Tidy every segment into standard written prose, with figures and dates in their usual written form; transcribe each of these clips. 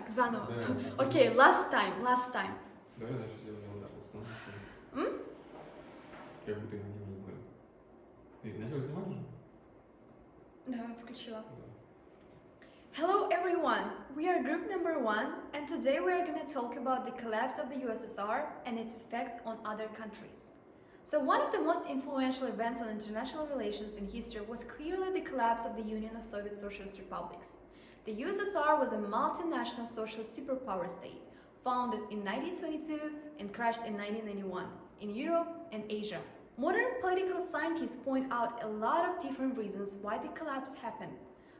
Так, заново. Да. Окей, last time. Давай дальше сделаем вот так вот. Как бы ты не знаю. Ты начала снимать уже? Да, включила. Hello everyone, we are group number 1 and today we are going to talk about the collapse of the USSR and its effects on other countries. So one of the most influential events on international relations in history was clearly the collapse of the Union of Soviet Socialist Republics. The USSR was a multinational socialist superpower state, founded in 1922 and crashed in 1991 in Europe and Asia. Modern political scientists point out a lot of different reasons why the collapse happened.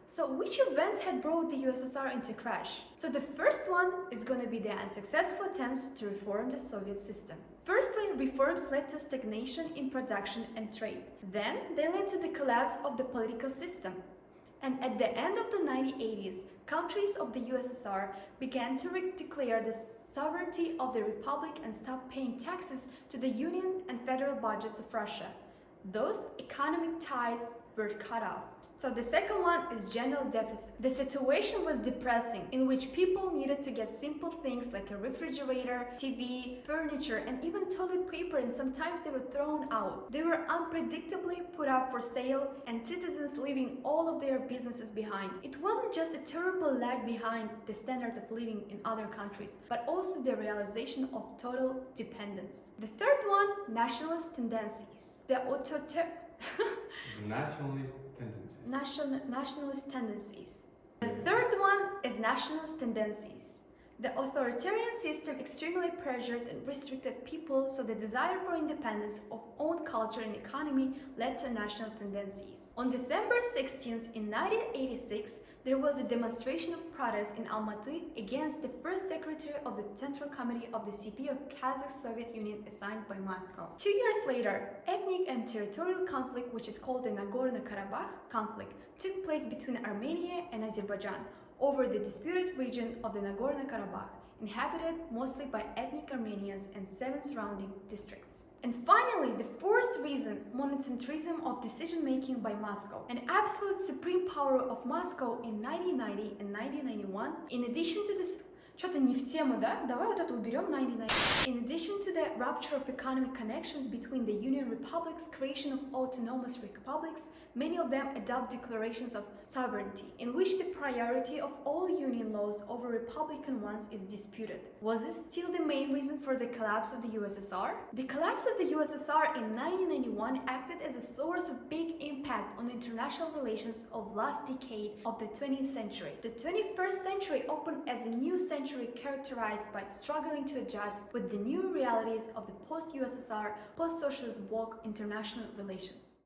So which events had brought the USSR into crash? So the first one is going to be the unsuccessful attempts to reform the Soviet system. Firstly, reforms led to stagnation in production and trade. Then they led to the collapse of the political system. And at the end of the 1980s, countries of the USSR began to declare the sovereignty of the republic and stop paying taxes to the union and federal budgets of Russia. Those economic ties were cut off. So the second one is general deficit. The situation was depressing, in which people needed to get simple things like a refrigerator, TV, furniture, and even toilet paper, and sometimes they were thrown out. They were unpredictably put up for sale, and citizens leaving all of their businesses behind. It wasn't just a terrible lag behind the standard of living in other countries, but also the realization of total dependence. The third one, nationalist tendencies. Nationalist tendencies. Nationalist tendencies. The third one is nationalist tendencies. The authoritarian system extremely pressured and restricted people, so the desire for independence of own culture and economy led to national tendencies. On December 16th in 1986, there was a demonstration of protest in Almaty against the first secretary of the Central Committee of the CP of Kazakh Soviet Union assigned by Moscow. 2 years later, ethnic and territorial conflict, which is called the Nagorno-Karabakh conflict, took place between Armenia and Azerbaijan over the disputed region of the Nagorno-Karabakh, inhabited mostly by ethnic Armenians and 7 surrounding districts. And finally, the fourth reason, monocentrism of decision-making by Moscow. An absolute supreme power of Moscow in 1990 and 1991, in addition to this... Что-то не в тему, да? Давай вот это уберем, 1990. In addition to the rupture of economic connections between the Union republics, creation of autonomous republics, many of them adopt declarations of sovereignty, in which the priority of all union laws over republican ones is disputed. Was this still the main reason for the collapse of the USSR? The collapse of the USSR in 1991 acted as a source of big impact on international relations of last decade of the 20th century. The 21st century opened as a new century characterized by struggling to adjust with the new realities of the post-USSR, post-socialist woke international relations.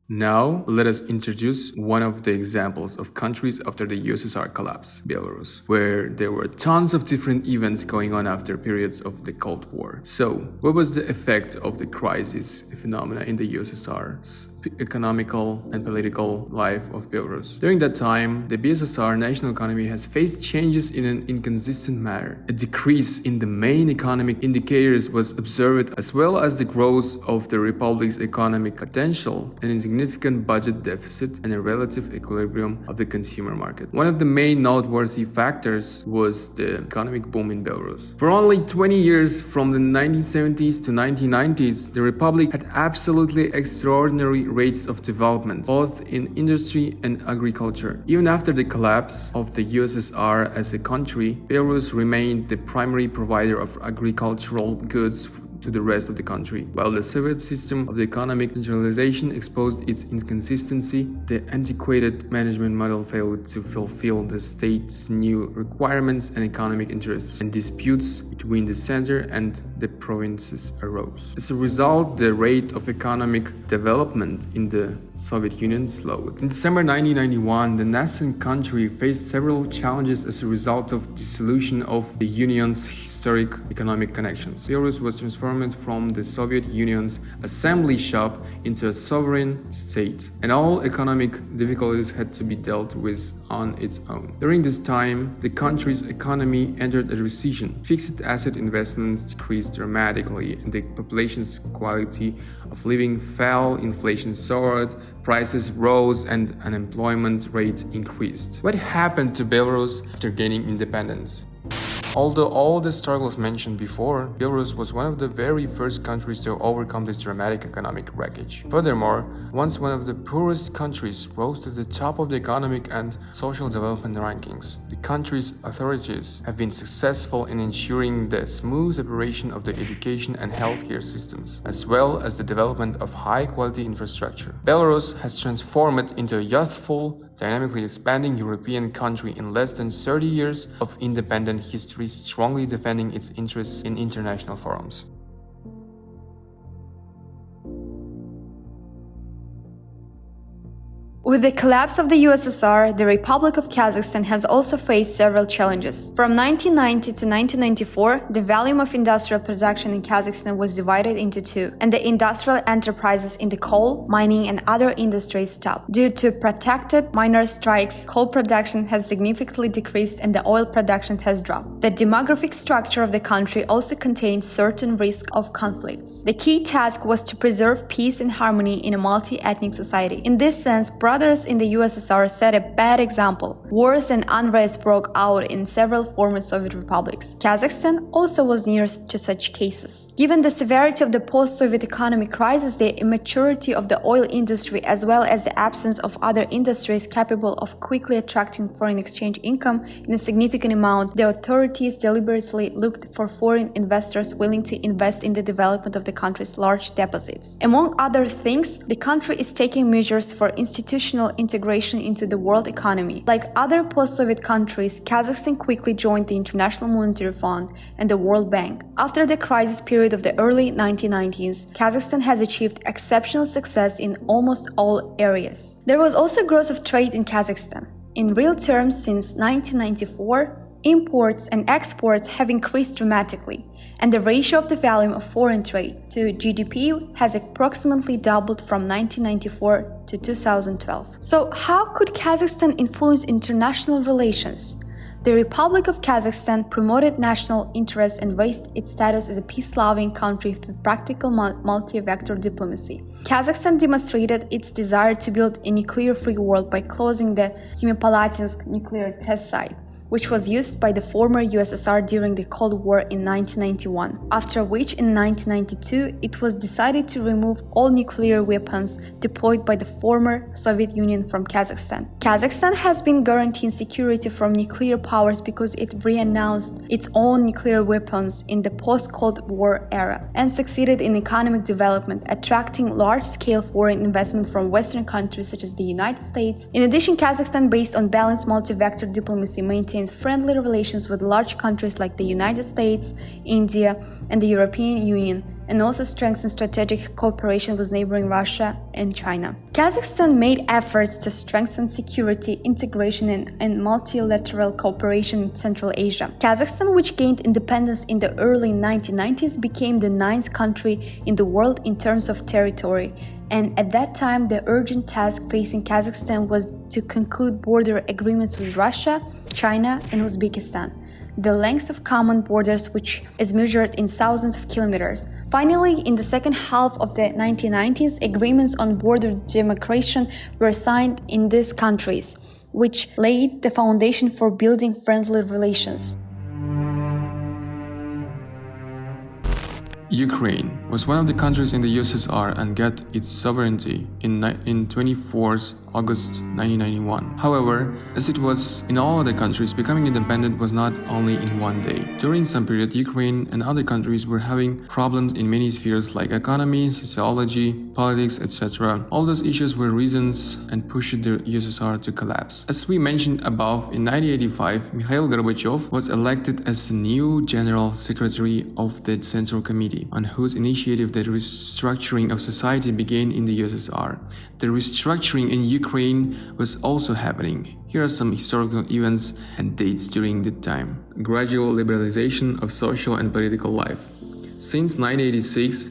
Now, let us introduce one of the examples of countries after the USSR collapse, Belarus, where there were tons of different events going on after periods of the Cold War. So, what was the effect of the crisis phenomena in the USSR's economical and political life of Belarus? During that time, the BSSR national economy has faced changes in an inconsistent manner. A decrease in the main economic indicators was observed, as well as the growth of the republic's economic potential and significant budget deficit and a relative equilibrium of the consumer market. One of the main noteworthy factors was the economic boom in Belarus. For only 20 years, from the 1970s to 1990s, the republic had absolutely extraordinary rates of development, both in industry and agriculture. Even after the collapse of the USSR as a country, Belarus remained the primary provider of agricultural goods to the rest of the country. While the Soviet system of the economic centralization exposed its inconsistency, the antiquated management model failed to fulfill the state's new requirements and economic interests, and disputes between the center and the provinces arose. As a result, the rate of economic development in the Soviet Union slowed. In December 1991, the nascent country faced several challenges as a result of dissolution of the Union's historic economic connections. Belarus was transformed from the Soviet Union's assembly shop into a sovereign state, and all economic difficulties had to be dealt with on its own. During this time, the country's economy entered a recession. Fixed asset investments decreased dramatically, and the population's quality of living fell, inflation soared, prices rose, and unemployment rate increased. What happened to Belarus after gaining independence? Although all the struggles mentioned before, Belarus was one of the very first countries to overcome this dramatic economic wreckage. Furthermore, once one of the poorest countries rose to the top of the economic and social development rankings, the country's authorities have been successful in ensuring the smooth operation of the education and healthcare systems, as well as the development of high-quality infrastructure. Belarus has transformed into a youthful, dynamically expanding European country in less than 30 years of independent history, strongly defending its interests in international forums. With the collapse of the USSR, the Republic of Kazakhstan has also faced several challenges. From 1990 to 1994, the volume of industrial production in Kazakhstan was divided into two, and the industrial enterprises in the coal, mining, and other industries stopped. Due to protracted miners' strikes, coal production has significantly decreased and the oil production has dropped. The demographic structure of the country also contained certain risk of conflicts. The key task was to preserve peace and harmony in a multi-ethnic society. In this sense, brothers in the USSR set a bad example. Wars and unrest broke out in several former Soviet republics. Kazakhstan also was nearest to such cases. Given the severity of the post-Soviet economic crisis, the immaturity of the oil industry, as well as the absence of other industries capable of quickly attracting foreign exchange income in a significant amount, the authorities deliberately looked for foreign investors willing to invest in the development of the country's large deposits. Among other things, the country is taking measures for institutional integration into the world economy. Like other post-Soviet countries, Kazakhstan quickly joined the International Monetary Fund and the World Bank. After the crisis period of the early 1990s, Kazakhstan has achieved exceptional success in almost all areas. There was also growth of trade in Kazakhstan. In real terms, since 1994, imports and exports have increased dramatically, and the ratio of the volume of foreign trade to GDP has approximately doubled from 1994 to 2012. So how could Kazakhstan influence international relations? The Republic of Kazakhstan promoted national interests and raised its status as a peace-loving country with practical multi-vector diplomacy. Kazakhstan demonstrated its desire to build a nuclear-free world by closing the Semipalatinsk nuclear test site, which was used by the former USSR during the Cold War in 1991, after which in 1992 it was decided to remove all nuclear weapons deployed by the former Soviet Union from Kazakhstan. Kazakhstan has been guaranteeing security from nuclear powers because it re-announced its own nuclear weapons in the post-Cold War era and succeeded in economic development, attracting large-scale foreign investment from Western countries such as the United States. In addition, Kazakhstan, based on balanced multi-vector diplomacy, maintains friendly relations with large countries like the United States, India, and the European Union, and also strengthens strategic cooperation with neighboring Russia and China. Kazakhstan made efforts to strengthen security, integration, and multilateral cooperation in Central Asia. Kazakhstan, which gained independence in the early 1990s, became the 9th country in the world in terms of territory. And at that time, the urgent task facing Kazakhstan was to conclude border agreements with Russia, China, and Uzbekistan, the length of common borders which is measured in thousands of kilometers. Finally, in the second half of the 1990s, agreements on border demarcation were signed in these countries, which laid the foundation for building friendly relations. Ukraine was one of the countries in the USSR and got its sovereignty in 24th August 1991. However, as it was in all other countries, becoming independent was not only in one day. During some period, Ukraine and other countries were having problems in many spheres like economy, sociology, politics, etc. All those issues were reasons and pushed the USSR to collapse. As we mentioned above, in 1985, Mikhail Gorbachev was elected as the new General Secretary of the Central Committee, on whose initiative the restructuring of society began in the USSR. The restructuring in Ukraine was also happening. Here are some historical events and dates during that time. Gradual liberalization of social and political life. Since 1986,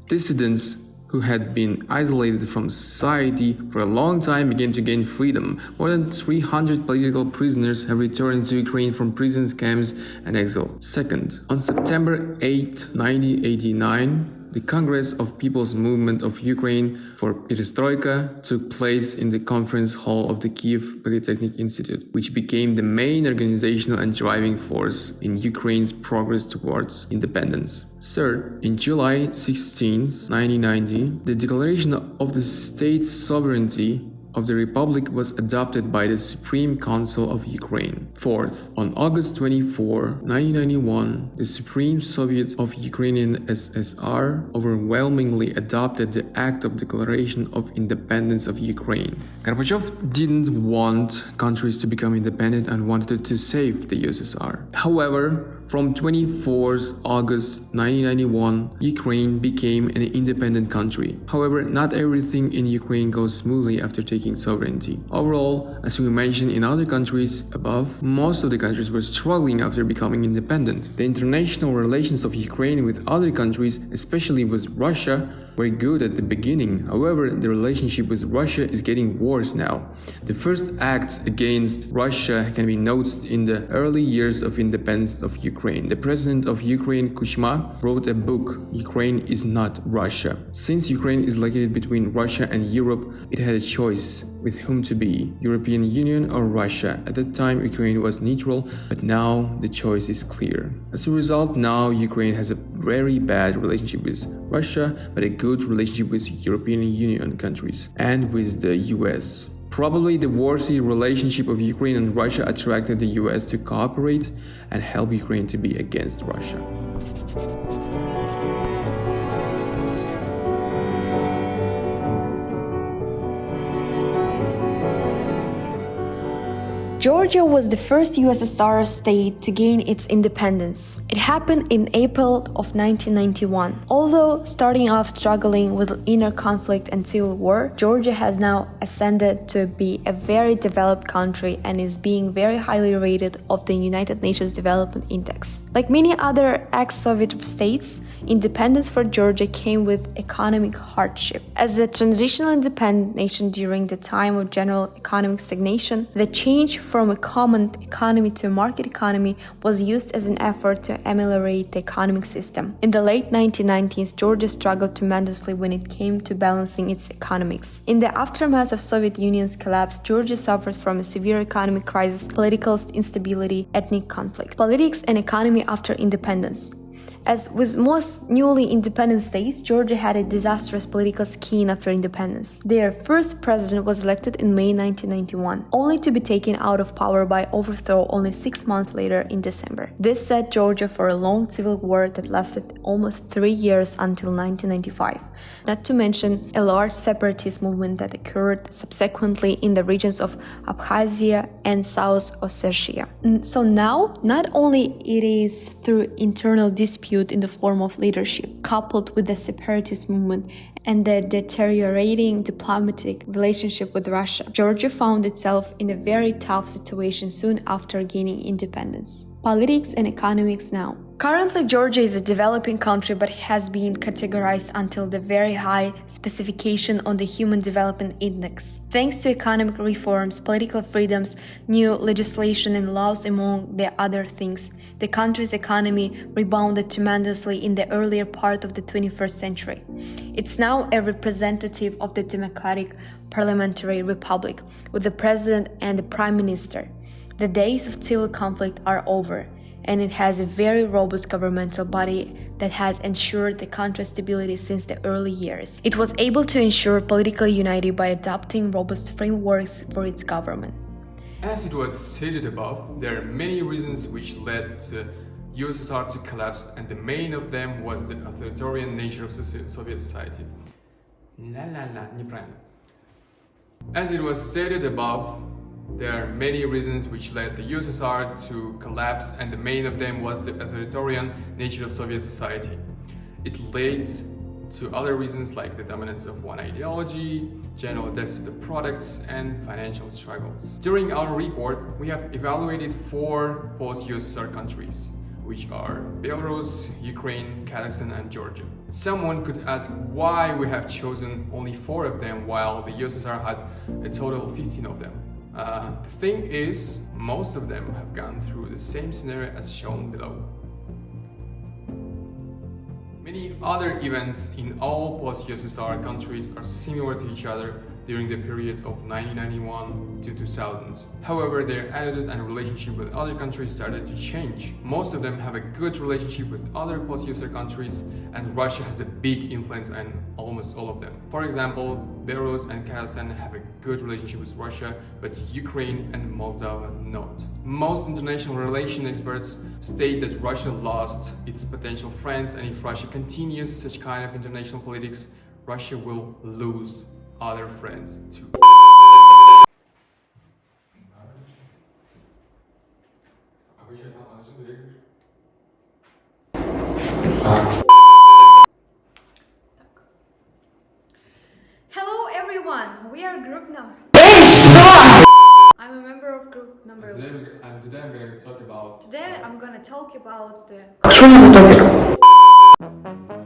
dissidents who had been isolated from society for a long time began to gain freedom. More than 300 political prisoners have returned to Ukraine from prison camps and exile. Second, on September 8, 1989, the Congress of People's Movement of Ukraine for Perestroika took place in the conference hall of the Kiev Polytechnic Institute, which became the main organizational and driving force in Ukraine's progress towards independence. Third, in July 16, 1990, the Declaration of the State Sovereignty of the Republic was adopted by the Supreme Council of Ukraine. Fourth, on August 24, 1991, the Supreme Soviet of Ukrainian SSR overwhelmingly adopted the Act of Declaration of Independence of Ukraine. Gorbachev didn't want countries to become independent and wanted to save the USSR. However, from 24 August 1991, Ukraine became an independent country. However, not everything in Ukraine goes smoothly after taking sovereignty. Overall, as we mentioned in other countries above, most of the countries were struggling after becoming independent. The international relations of Ukraine with other countries, especially with Russia, were good at the beginning. However, the relationship with Russia is getting worse now. The first acts against Russia can be noticed in the early years of independence of Ukraine. The president of Ukraine, Kuchma, wrote a book, Ukraine is not Russia. Since Ukraine is located between Russia and Europe, it had a choice with whom to be, European Union or Russia. At that time, Ukraine was neutral, but now the choice is clear. As a result, now Ukraine has a very bad relationship with Russia, but a good relationship with European Union countries and with the US. Probably the worthy relationship of Ukraine and Russia attracted the US to cooperate and help Ukraine to be against Russia. Georgia was the first USSR state to gain its independence. It happened in April of 1991. Although starting off struggling with inner conflict and civil war, Georgia has now ascended to be a very developed country and is being very highly rated of the United Nations Development Index. Like many other ex-Soviet states, independence for Georgia came with economic hardship. As a transitional independent nation during the time of general economic stagnation, the change from a common economy to a market economy was used as an effort to ameliorate the economic system. In the late 1990s, Georgia struggled tremendously when it came to balancing its economics. In the aftermath of Soviet Union's collapse, Georgia suffered from a severe economic crisis, political instability, ethnic conflict. Politics and economy after independence. As with most newly independent states, Georgia had a disastrous political scheme after independence. Their first president was elected in May 1991, only to be taken out of power by overthrow only 6 months later in December. This set Georgia for a long civil war that lasted almost 3 years until 1995, not to mention a large separatist movement that occurred subsequently in the regions of Abkhazia and South Ossetia. So now, not only it is through internal dispute in the form of leadership, coupled with the separatist movement and the deteriorating diplomatic relationship with Russia, Georgia found itself in a very tough situation soon after gaining independence. Politics and economics now. Currently, Georgia is a developing country but has been categorized until the very high specification on the Human Development Index. Thanks to economic reforms, political freedoms, new legislation and laws among the other things, the country's economy rebounded tremendously in the earlier part of the 21st century. It's now a representative of the democratic parliamentary republic, with the president and the prime minister. The days of civil conflict are over, and it has a very robust governmental body that has ensured the country's stability since the early years. It was able to ensure political unity by adopting robust frameworks for its government. As it was stated above, there are many reasons which led the USSR to collapse, and the main of them was the authoritarian nature of Soviet society. Неправильно. As it was stated above, there are many reasons which led the USSR to collapse, and the main of them was the authoritarian nature of Soviet society. It led to other reasons like the dominance of one ideology, general deficit of products, and financial struggles. During our report, we have evaluated 4 post-USSR countries, which are Belarus, Ukraine, Kazakhstan, and Georgia. Someone could ask why we have chosen only 4 of them while the USSR had a total of 15 of them. The thing is, most of them have gone through the same scenario as shown below. Many other events in all post-USSR countries are similar to each other during the period of 1991 to 2000. However, their attitude and relationship with other countries started to change. Most of them have a good relationship with other post-USSR countries, and Russia has a big influence on almost all of them. For example, Belarus and Kazakhstan have a good relationship with Russia, but Ukraine and Moldova not. Most international relation experts state that Russia lost its potential friends, and if Russia continues such kind of international politics, Russia will lose other friends too. Hello everyone, we are group number. I'm a member of group number one. Today I'm going to talk about Today I'm gonna talk about the Что у нас за топик?